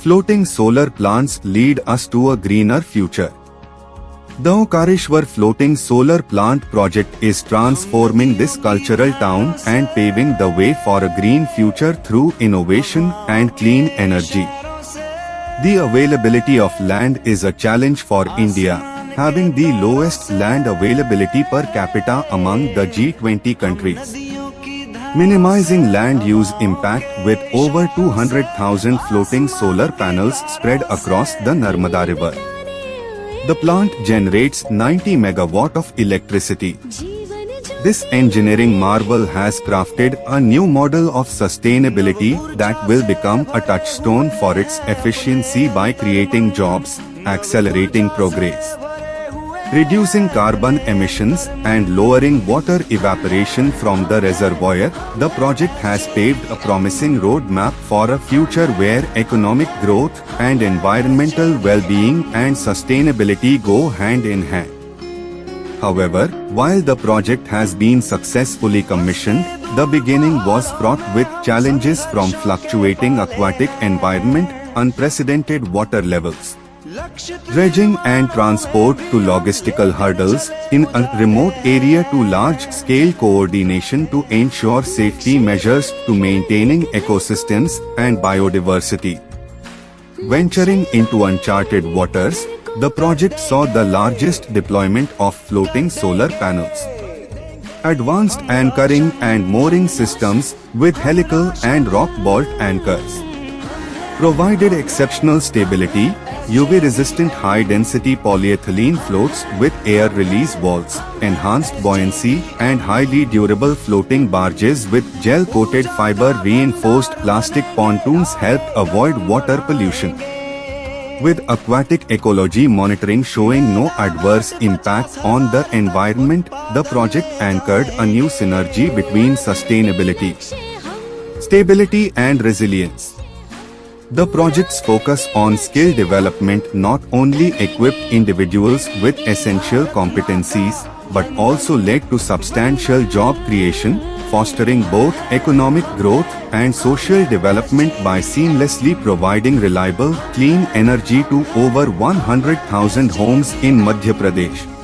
Floating solar plants lead us to a greener future. The Omkareshwar Floating Solar Plant project is transforming this cultural town and paving the way for a green future through innovation and clean energy. The availability of land is a challenge for India, having the lowest land availability per capita among the G20 countries. Minimizing land use impact with over 200,000 floating solar panels spread across the Narmada River. The plant generates 90 megawatt of electricity. This engineering marvel has crafted a new model of sustainability that will become a touchstone for its efficiency by creating jobs, accelerating progress, reducing carbon emissions, and lowering water evaporation from the reservoir. The project has paved a promising roadmap for a future where economic growth and environmental well-being and sustainability go hand in hand. However, while the project has been successfully commissioned, the beginning was fraught with challenges from fluctuating aquatic environment, unprecedented water levels, dredging and transport to logistical hurdles in a remote area to large-scale coordination to ensure safety measures to maintaining ecosystems and biodiversity. Venturing into uncharted waters, the project saw the largest deployment of floating solar panels, advanced anchoring and mooring systems with helical and rock bolt anchors provided exceptional stability. UV-resistant high-density polyethylene floats with air release valves, enhanced buoyancy, and highly durable floating barges with gel-coated fiber-reinforced plastic pontoons helped avoid water pollution. With aquatic ecology monitoring showing no adverse impact on the environment, the project anchored a new synergy between sustainability, stability, and resilience. The project's focus on skill development not only equipped individuals with essential competencies, but also led to substantial job creation, fostering both economic growth and social development by seamlessly providing reliable, clean energy to over 100,000 homes in Madhya Pradesh.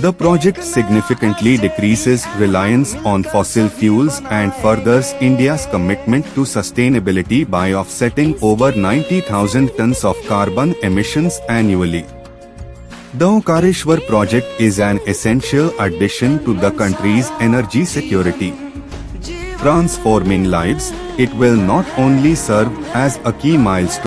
The project significantly decreases reliance on fossil fuels and furthers India's commitment to sustainability by offsetting over 90,000 tons of carbon emissions annually. The Omkareshwar project is an essential addition to the country's energy security. Transforming lives, it will not only serve as a key milestone